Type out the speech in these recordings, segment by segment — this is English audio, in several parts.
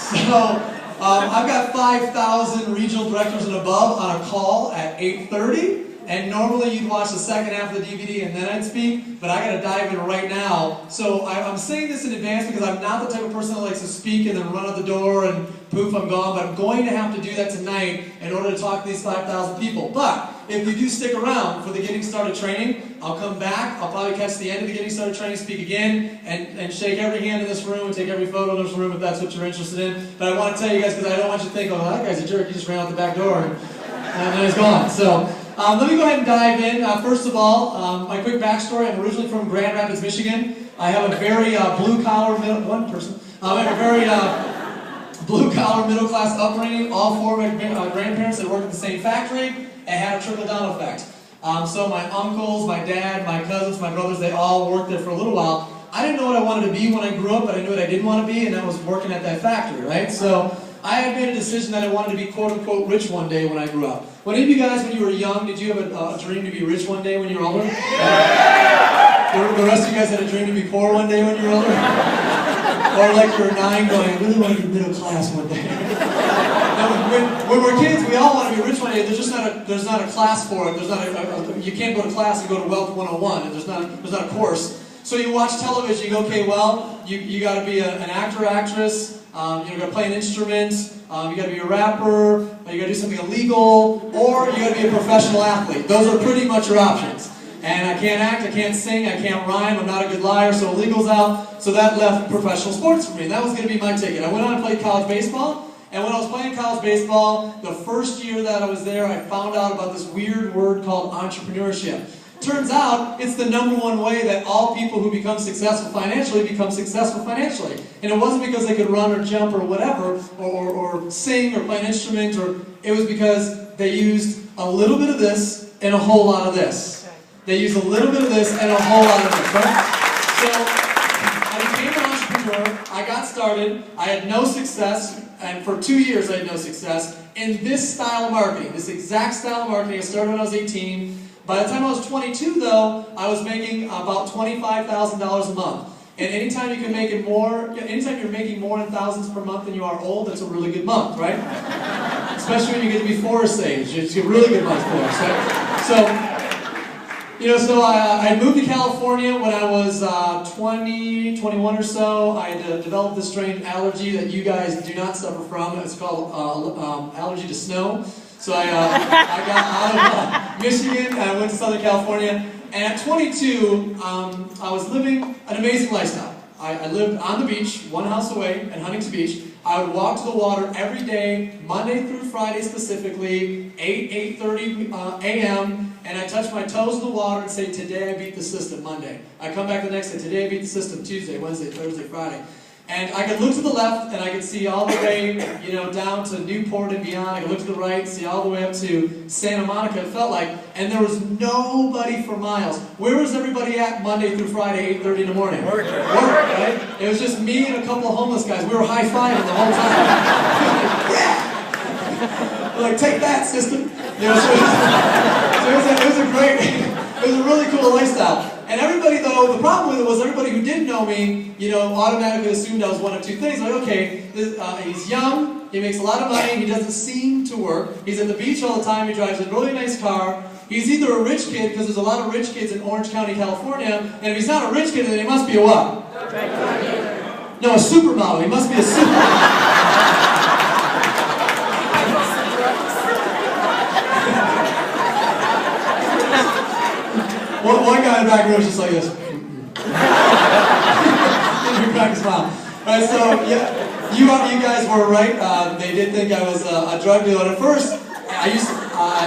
So I've got 5,000 regional directors and above on a call at 8:30. And normally you'd watch the second half of the DVD and then I'd speak, but I got to dive in right now. So I'm saying this in advance because I'm not the type of person that likes to speak and then run out the door and poof, I'm gone. But I'm going to have to do that tonight in order to talk to these 5,000 people. But if you do stick around for the Getting Started training, I'll come back. I'll probably catch the end of the Getting Started training, speak again, and shake every hand in this room and take every photo in this room if that's what you're interested in. But I want to tell you guys because I don't want you to think, oh, that guy's a jerk. He just ran out the back door and then he's gone. So. Let me go ahead and dive in. First of all, my quick backstory. I'm originally from Grand Rapids, Michigan. I have a very blue-collar blue-collar middle-class upbringing. All four of my grandparents had worked at the same factory and had a trickle-down effect. So my uncles, my dad, my cousins, my brothers, they all worked there for a little while. I didn't know what I wanted to be when I grew up, but I knew what I didn't want to be, and that was working at that factory, right? So I had made a decision that I wanted to be quote-unquote rich one day when I grew up. When any of you guys, when you were young, did you have a dream to be rich one day when you were older? Yeah. The rest of you guys had a dream to be poor one day when you were older? Or like you were 9 going, I really want to be middle class one day. Now, when we're kids, we all want to be rich one day. There's not a class for it. You can't go to class and go to Wealth 101, and there's not a course. So you watch television, you go, okay, well, you got to be an actor, actress, you got to play an instrument, you got to be a rapper, you got to do something illegal, or you got to be a professional athlete. Those are pretty much your options. And I can't act, I can't sing, I can't rhyme, I'm not a good liar, so illegal's out. So that left professional sports for me, and that was going to be my ticket. I went on and played college baseball, and when I was playing college baseball, the first year that I was there, I found out about this weird word called entrepreneurship. Turns out, it's the #1 way that all people who become successful financially become successful financially. And it wasn't because they could run or jump or whatever, or sing or play an instrument, it was because they used a little bit of this and a whole lot of this. They used a little bit of this and a whole lot of this, right? So, I became an entrepreneur, I got started, I had no success, and for 2 years I had no success in this style of marketing, this exact style of marketing. I started when I was 18. By the time I was 22, though, I was making about $25,000 a month. And anytime you're making more in thousands per month than you are old, that's a really good month, right? Especially when you get to be Forrest age, it's a really good month for us, right? So I moved to California when I was 21 or so. I developed this strange allergy that you guys do not suffer from. It's called allergy to snow. So I got out of Michigan and I went to Southern California. And at 22, I was living an amazing lifestyle. I lived on the beach, 1 house away in Huntington Beach. I would walk to the water every day, Monday through Friday specifically, 8:30 a.m. And I touch my toes in the water and say, today I beat the system, Monday. I come back the next day, today I beat the system, Tuesday, Wednesday, Thursday, Friday. And I could look to the left and I could see all the way, down to Newport and beyond. I could look to the right and see all the way up to Santa Monica, it felt like. And there was nobody for miles. Where was everybody at Monday through Friday, 8:30 in the morning? Work, right? It was just me and a couple of homeless guys. We were high-fiving the whole time. Yeah! We're like, take that, system. So it was a really cool lifestyle. And everybody, though, the problem with it was everybody who didn't know me, automatically assumed I was one of two things. Like, okay, he's young, he makes a lot of money, he doesn't seem to work, he's at the beach all the time, he drives a really nice car, he's either a rich kid, because there's a lot of rich kids in Orange County, California, and if he's not a rich kid, then he must be a what? No, a supermodel. He must be a supermodel. One guy in the back row was just like this. Didn't even crack a smile. Alright, so yeah, you guys were right. They did think I was a drug dealer. And at first, I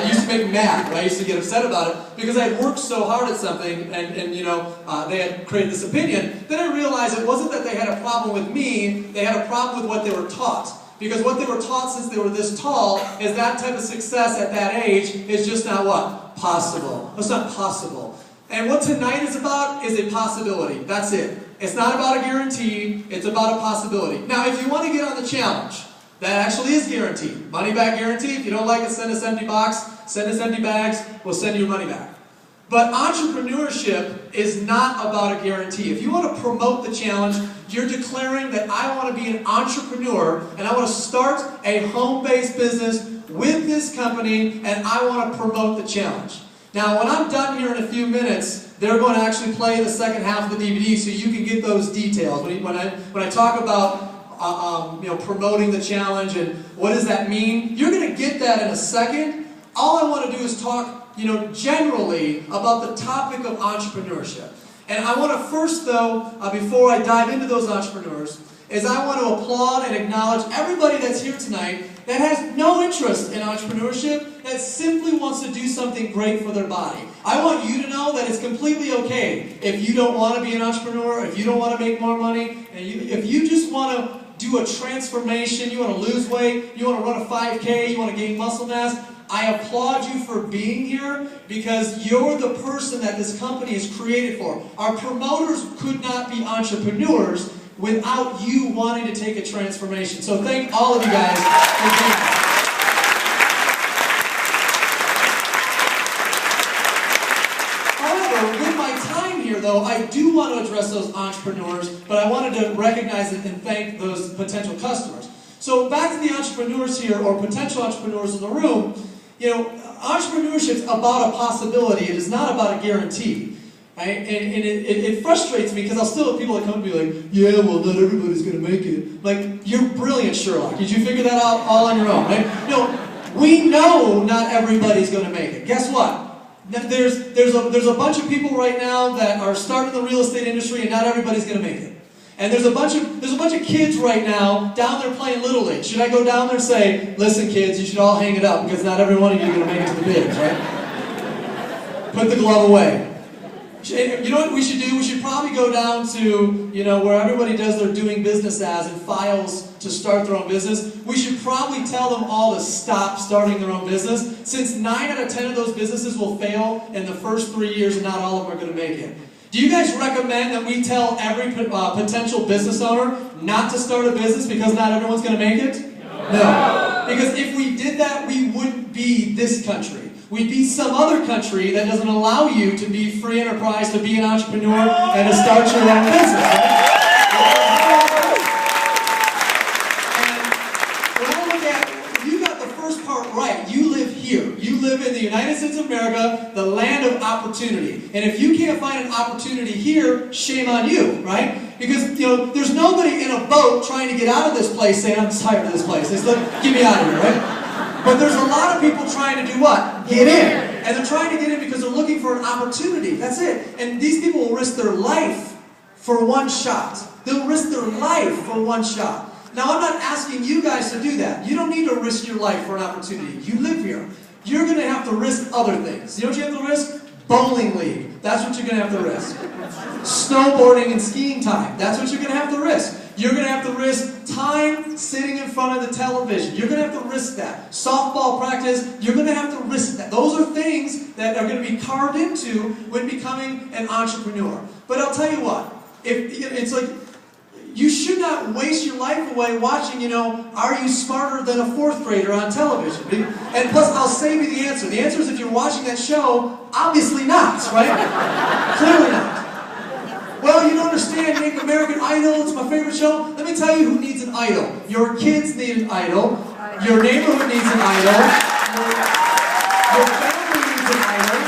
used to make me mad. Right? I used to get upset about it because I had worked so hard at something, and they had created this opinion. Then I realized it wasn't that they had a problem with me. They had a problem with what they were taught. Because what they were taught since they were this tall is that type of success at that age is just not what? Possible. It's not possible. And what tonight is about is a possibility. That's it. It's not about a guarantee. It's about a possibility. Now, if you want to get on the challenge, that actually is guaranteed. Money back guarantee. If you don't like it, send us empty box. Send us empty bags. We'll send you your money back. But entrepreneurship is not about a guarantee. If you want to promote the challenge, you're declaring that I want to be an entrepreneur and I want to start a home-based business with this company and I want to promote the challenge. Now, when I'm done here in a few minutes, they're going to actually play the second half of the DVD so you can get those details. When I talk about promoting the challenge and what does that mean, you're going to get that in a second. All I want to do is talk generally about the topic of entrepreneurship. And I want to first, though, before I dive into those entrepreneurs, is I want to applaud and acknowledge everybody that's here tonight that has no interest in entrepreneurship, that simply wants to do something great for their body. I want you to know that it's completely okay if you don't want to be an entrepreneur, if you don't want to make more money, and if you just want to do a transformation, you want to lose weight, you want to run a 5K, you want to gain muscle mass, I applaud you for being here because you're the person that this company is created for. Our promoters could not be entrepreneurs without you wanting to take a transformation. So thank all of you guys for being here. However, with my time here though, I do want to address those entrepreneurs, but I wanted to recognize and thank those potential customers. So back to the entrepreneurs here, or potential entrepreneurs in the room, entrepreneurship is about a possibility. It is not about a guarantee. Right? And it frustrates me because I'll still have people that come to me like, yeah, well, not everybody's going to make it. Like, you're brilliant, Sherlock. Did you figure that out all on your own? Right? We know not everybody's going to make it. Guess what? There's a bunch of people right now that are starting the real estate industry and not everybidy's going to make it. And there's a bunch of kids right now down there playing Little League. Should I go down there and say, listen kids, you should all hang it up because not every one of you are going to make it to the bigs, right? Put the glove away. You know what we should do? We should probably go down to, where everybody does their doing business as and files to start their own business. We should probably tell them all to stop starting their own business, since 9 out of 10 of those businesses will fail in the first 3 years and not all of them are going to make it. Do you guys recommend that we tell every potential business owner not to start a business because not everyone's going to make it? No. Because if we did that, we wouldn't be this country. We'd be some other country that doesn't allow you to be free enterprise, to be an entrepreneur, and to start your own business. Right? And when I look at, you got the first part right. You live here. You live in the United States of America, the land of opportunity. And if you can't find an opportunity here, shame on you, right? Because, there's nobody in a boat trying to get out of this place saying, I'm tired of this place. They say, get me out of here, right? But there's a lot of people trying to do what? Get in. And they're trying to get in because they're looking for an opportunity. That's it. And these people will risk their life for one shot. They'll risk their life for one shot. Now, I'm not asking you guys to do that. You don't need to risk your life for an opportunity. You live here. You're going to have to risk other things. You know what you have to risk? Bowling league. That's what you're going to have to risk. Snowboarding and skiing time. That's what you're going to have to risk. You're going to have to risk time sitting in front of the television. You're going to have to risk that. Softball practice, you're going to have to risk that. Those are things that are going to be carved into when becoming an entrepreneur. But I'll tell you what, it's like, you should not waste your life away watching, Are You Smarter Than a Fourth Grader on television? And plus, I'll save you the answer. The answer is if you're watching that show, obviously not, right? Clearly not. Well, you don't understand, Make American Idol, it's my favorite show. Let me tell you who needs an idol. Your kids need an idol. Your neighborhood needs an idol. Your family needs an idol.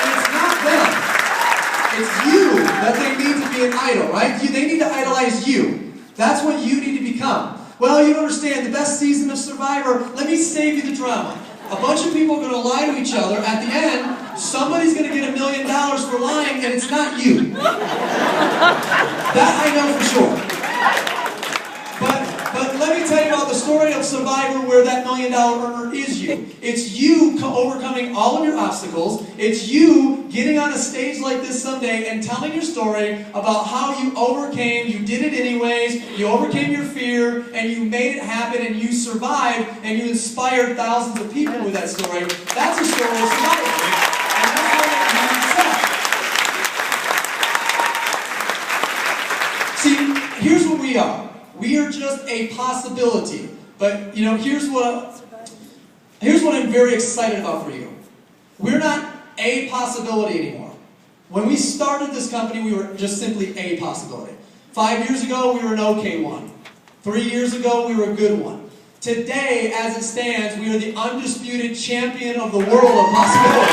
And it's not them. It's you that they need to be an idol, right? They need to idolize you. That's what you need to become. Well, you don't understand, the best season of Survivor, let me save you the drama. A bunch of people are going to lie to each other. At the end, somebody's going to get $1 million for lying, and it's not you. That I know for sure. But let me tell you about the story of Survivor where that $1 million earner is you. It's you overcoming all of your obstacles. It's you getting on a stage like this someday and telling your story about how you overcame, you did it anyways, you overcame your fear, and you made it happen, and you survived, and you inspired thousands of people with that story. That's a story of survival. And that's what you said. See, here's what we are. We are just a possibility. But, here's what I'm very excited about for you. We're not a possibility anymore. When we started this company, we were just simply a possibility. 5 years ago, we were an okay one. 3 years ago, we were a good one. Today, as it stands, we are the undisputed champion of the world of possibility.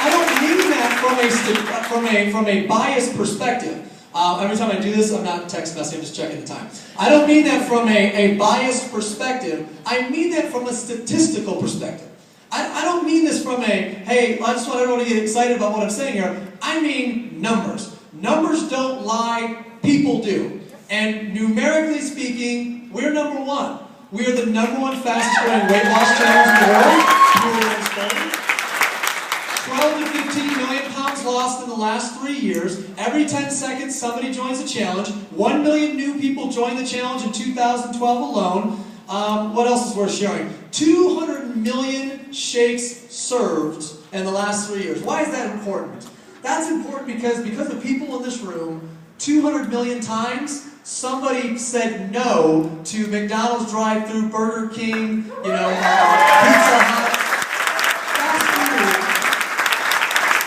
I don't mean that from a biased perspective. Every time I do this, I'm not text messaging, I'm just checking the time. I don't mean that from a biased perspective. I mean that from a statistical perspective. I don't mean this from hey, I just want everyone to get excited about what I'm saying here. I mean numbers. Numbers don't lie, people do. And numerically speaking, we're number one. We are the number one fastest growing weight loss challenge in the world. 12 to 15 million pounds lost in the last 3 years. Every 10 seconds, somebody joins the challenge. 1 million new people joined the challenge in 2012 alone. What else is worth sharing? 200 million shakes served in the last 3 years. Why is that important? That's important because the people in this room, 200 million times, somebody said no to McDonald's drive-thru, Burger King, Pizza Hut, fast food,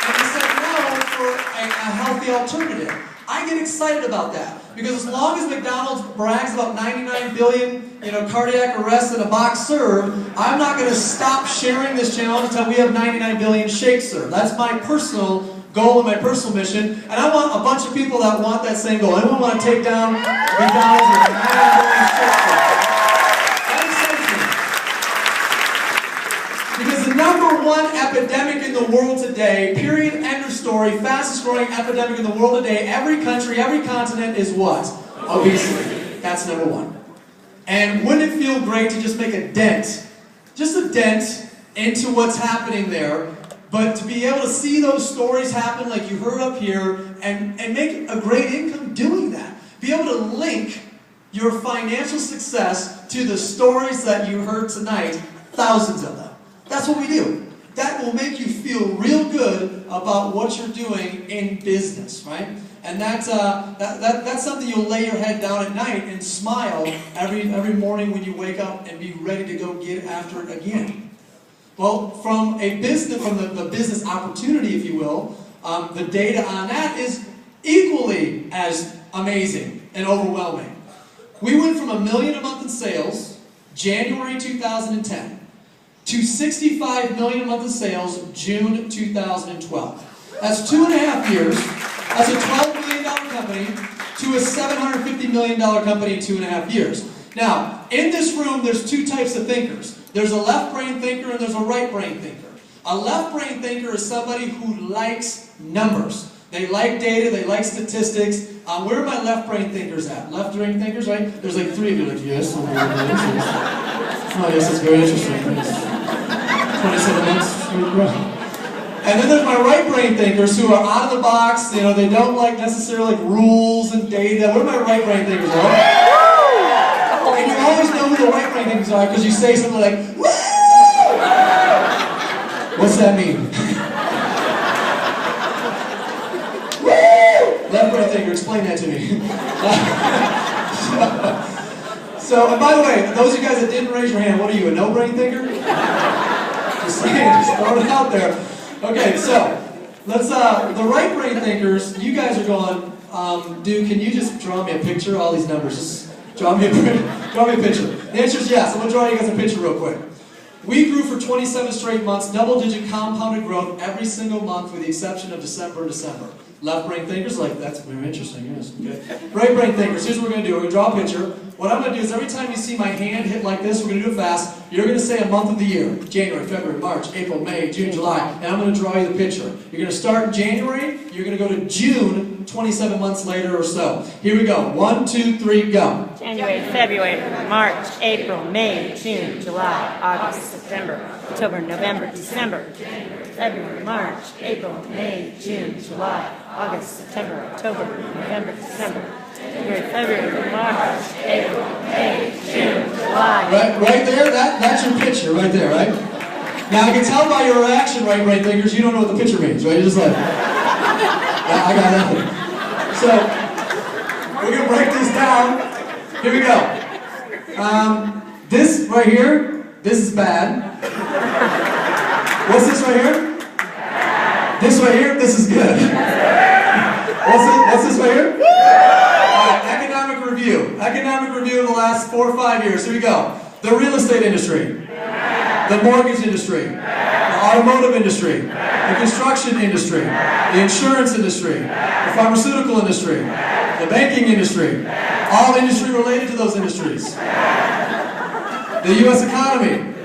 and they said no for a healthy alternative. I get excited about that because as long as McDonald's brags about 99 billion, cardiac arrests in a box served, I'm not going to stop sharing this challenge until we have 99 billion shakes served. That's my personal goal and my personal mission, and I want a bunch of people that want that same goal. Anyone want to take down McDonald's with 99 billion shakes served? That excites me. Because the #1 epidemic in the world today, period, end of story, fastest growing epidemic in the world today, every country, every continent is what? Obesity. That's #1. And wouldn't it feel great to just make a dent, into what's happening there, but to be able to see those stories happen like you heard up here and make a great income doing that. Be able to link your financial success to the stories that you heard tonight, thousands of them. That's what we do. That will make you feel real good about what you're doing in business, right? And that's something you'll lay your head down at night and smile every morning when you wake up and be ready to go get after it again. Well, from the business opportunity, if you will, the data on that is equally as amazing and overwhelming. We went from $1 million a month in sales, January 2010, to $65 million a month in sales, June 2012. That's 2.5 years. That's a $12 million company to a $750 million company in 2.5 years. Now, in this room, there's two types of thinkers. There's a left brain thinker and there's a right brain thinker. A left brain thinker is somebody who likes numbers. They like data, they like statistics. Where are my left brain thinkers at? Left brain thinkers, right? There's like 3 of you, like, yes, I'm very interesting. Oh, yes, it's very interesting. 27 months. And then there's my right brain thinkers who are out of the box, they don't like necessarily rules and data. What are my right brain thinkers are? And you always know who the right brain thinkers are because you say something like, woo! What's that mean? Woo! Left brain thinker, explain that to me. And by the way, those of you guys that didn't raise your hand, what are you, a no brain thinker? Just saying, just throwing it out there. Okay, so let's the right brain thinkers, you guys are going, dude, can you just draw me a picture of all these numbers? Just draw me a picture. The answer is yes. I'm going to draw you guys a picture real quick. We grew for 27 straight months, double-digit compounded growth every single month with the exception of December and December. Left brain thinkers, like, that's very interesting, yes, okay. Right brain thinkers, here's what we're going to do. We're going to draw a picture. What I'm going to do is every time you see my hand hit like this, we're going to do it fast. You're going to say a month of the year. January, February, March, April, May, June, July. And I'm going to draw you the picture. You're going to start in January. You're going to go to June, 27 months later or so. Here we go. 1, 2, 3, go. January, February, March, April, May, June, July, August, September, October, November, December. February, March, April, May, June, July, August, September, October, November, December. February, March, April, May, June, July. Right there, that's your picture right there, right? Now I can tell by your reaction, right thinkers, you don't know what the picture means, right? You're just like, I got nothing. So, we're going to break this down. Here we go. This right here, this is bad. What's this right here? This right here? This is good. What's this right here? Alright, economic review. Economic review of the last 4 or 5 years. Here we go. The real estate industry. The mortgage industry. The automotive industry. The construction industry. The insurance industry. The pharmaceutical industry. The banking industry. All industry related to those industries. The U.S. economy.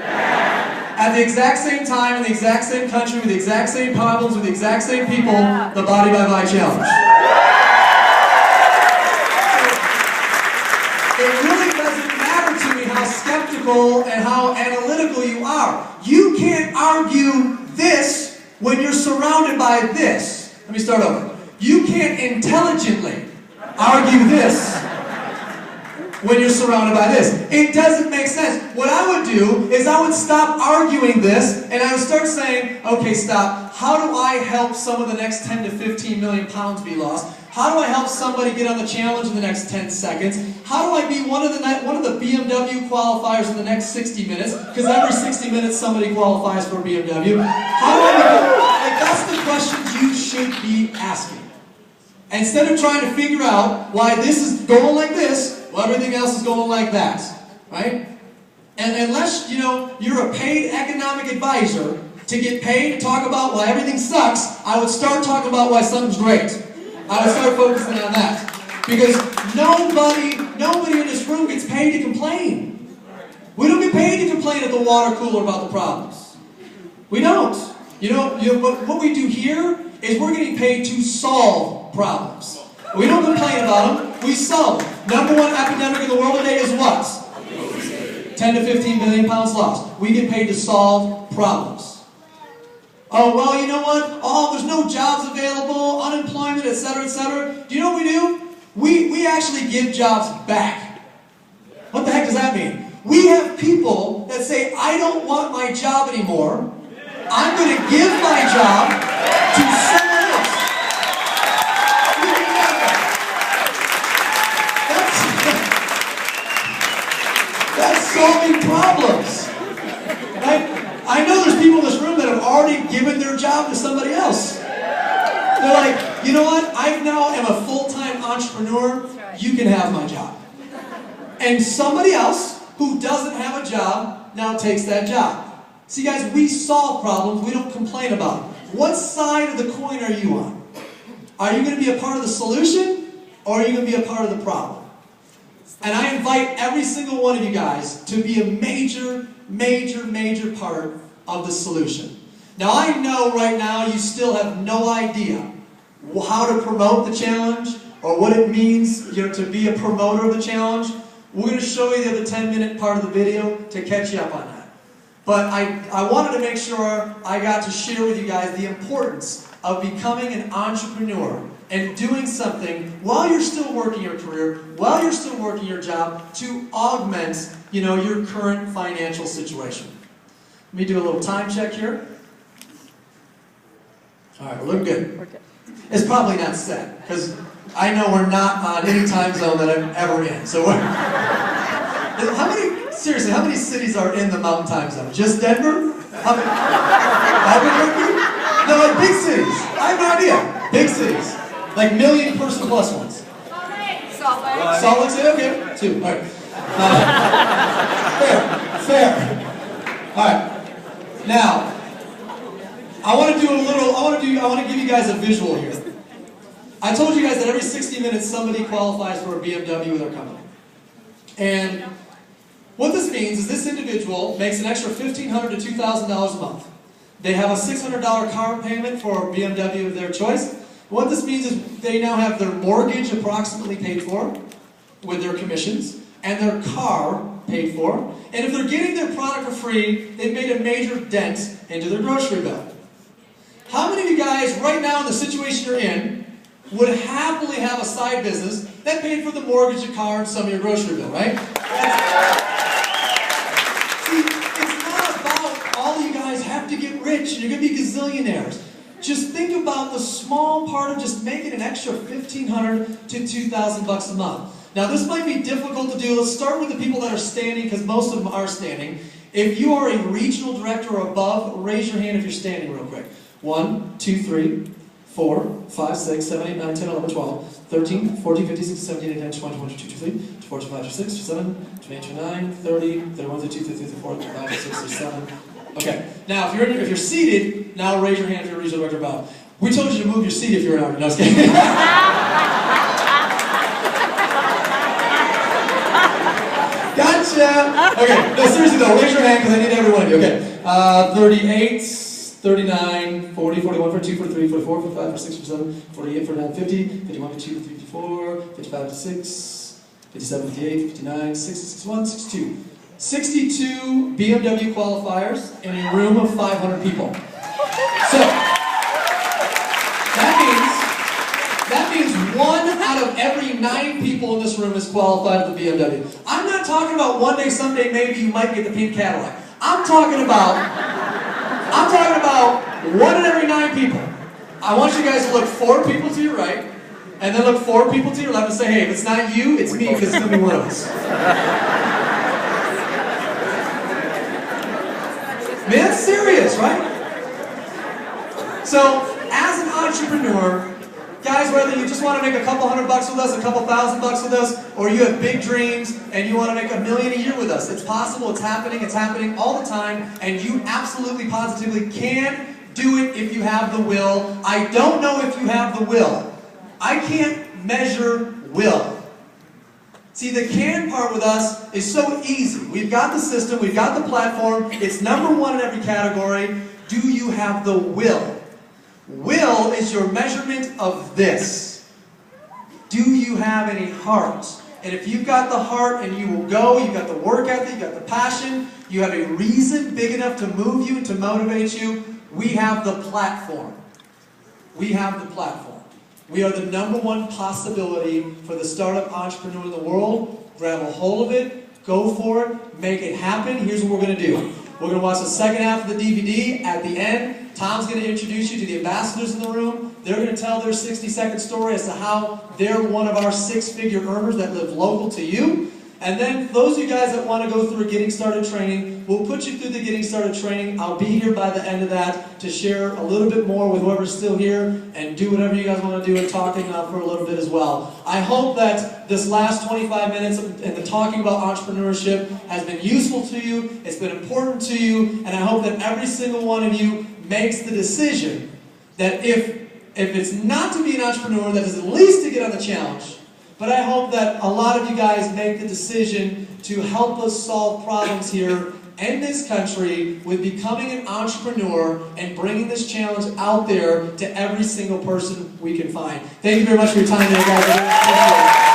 At the exact same time, in the exact same country, with the exact same problems, with the exact same people, the Body by Body Challenge. It really doesn't matter to me how skeptical and how analytical you are. You can't argue this when you're surrounded by this. Let me start over. You can't intelligently argue this when you're surrounded by this. It doesn't make sense. What I would do is I would stop arguing this and I would start saying, okay, stop. How do I help some of the next 10 to 15 million pounds be lost? How do I help somebody get on the challenge in the next 10 seconds? How do I be one of the BMW qualifiers in the next 60 minutes? Because every 60 minutes somebody qualifies for a BMW. How do I like, that's the questions you should be asking. Instead of trying to figure out why this is going like this, well, everything else is going like that, right? And unless, you're a paid economic advisor to get paid to talk about why everything sucks, I would start talking about why something's great. I would start focusing on that. Because nobody in this room gets paid to complain. We don't get paid to complain at the water cooler about the problems. We don't. What we do here is we're getting paid to solve problems. We don't complain about them, we solve them. Number one epidemic in the world today is what? 10 to 15 million pounds lost. We get paid to solve problems. Oh, well, you know what? Oh, there's no jobs available, unemployment, etc., etc. Do you know what we do? We actually give jobs back. What the heck does that mean? We have people that say, I don't want my job anymore. I'm going to give my job to someone else. That's solving problems. Right? I know there's people in this room that have already given their job to somebody else. They're like, you know what? I now am a full-time entrepreneur. You can have my job. And somebody else who doesn't have a job now takes that job. See, guys, we solve problems. We don't complain about them. What side of the coin are you on? Are you going to be a part of the solution, or are you going to be a part of the problem? And I invite every single one of you guys to be a major, major, major part of the solution. Now, I know right now you still have no idea how to promote the challenge or what it means, to be a promoter of the challenge. We're going to show you the other 10-minute part of the video to catch you up on that. But I wanted to make sure I got to share with you guys the importance of becoming an entrepreneur and doing something while you're still working your career, while you're still working your job, to augment, your current financial situation. Let me do a little time check here. All right, we're looking good. We're good. It's probably not set, because I know we're not on any time zone that I'm ever in. So seriously, how many cities are in the mountain time zone? Just Denver? Albuquerque? No, like big cities. I have no idea. Big cities. Like million-person plus ones. Salt Lake. Salt Lake City? Okay. 2. All right. Fair. All right. Now, I want to give you guys a visual here. I told you guys that every 60 minutes somebody qualifies for a BMW with our company. And what this means is this individual makes an extra $1,500 to $2,000 a month. They have a $600 car payment for a BMW of their choice. What this means is they now have their mortgage approximately paid for with their commissions and their car paid for. And if they're getting their product for free, they've made a major dent into their grocery bill. How many of you guys right now in the situation you're in would happily have a side business that paid for the mortgage, the car, and some of your grocery bill, right? See, it's not about all you guys have to get rich and you're going to be gazillionaires. Just think about the small part of just making an extra $1,500 to $2,000 a month. Now, this might be difficult to do. Let's start with the people that are standing, because most of them are standing. If you are a regional director or above, raise your hand if you're standing real quick. 1, 2, 3, 4, 5, 6, 7, 8, 9, 10, 11, 12, 13, 14, 15, 16, 17, 18, 19, 20, 21, 22, 23, 24, 25, 26, 27, 28, 29, 30, 31, 32, 33, 34, 35, 36, 37. Okay. Now, if you're seated, now raise your hand if you're a regional director or above. We told you to move your seat if you're an army. No, I was kidding. Gotcha! Okay, no, seriously though, raise your hand because I need every one of you. Okay. 38, 39, 40, 41, 42, 43, 44, 45, 46, 47, 48, 49, 50, 51, 52, 53, 54, 55, 56, 57, 58, 59, 60, 61, 62. 62 BMW qualifiers in a room of 500 people. So, that means 1 out of every 9 people in this room is qualified for the BMW. I'm not talking about one day, someday, maybe you might get the pink Cadillac. I'm talking about 1 in every 9 people. I want you guys to look 4 people to your right, and then look 4 people to your left and say, hey, if it's not you, it's me, because it's going to be one of us. Man, that's serious, right? So, as an entrepreneur, guys, whether you just want to make a couple $100 with us, a couple $1,000 with us, or you have big dreams and you want to make $1 million a year with us, it's possible, it's happening all the time, and you absolutely, positively can do it if you have the will. I don't know if you have the will. I can't measure will. See, the can part with us is so easy. We've got the system, we've got the platform, it's number 1 in every category. Do you have the will? Will is your measurement of this. Do you have any heart? And if you've got the heart and you will go, you've got the work ethic, you've got the passion, you have a reason big enough to move you and to motivate you, we have the platform. We have the platform. We are the number 1 possibility for the startup entrepreneur in the world. Grab a hold of it, go for it, make it happen. Here's what we're going to do. We're going to watch the second half of the DVD. At the end, Tom's going to introduce you to the ambassadors in the room. They're going to tell their 60-second story as to how they're one of our 6-figure earners that live local to you. And then for those of you guys that want to go through a Getting Started training, we'll put you through the Getting Started training. I'll be here by the end of that to share a little bit more with whoever's still here and do whatever you guys want to do and talking for a little bit as well. I hope that this last 25 minutes and the talking about entrepreneurship has been useful to you, it's been important to you, and I hope that every single one of you makes the decision that if it's not to be an entrepreneur, that is at least to get on the challenge. But I hope that a lot of you guys make the decision to help us solve problems here in this country with becoming an entrepreneur and bringing this challenge out there to every single person we can find. Thank you very much for your time today, guys.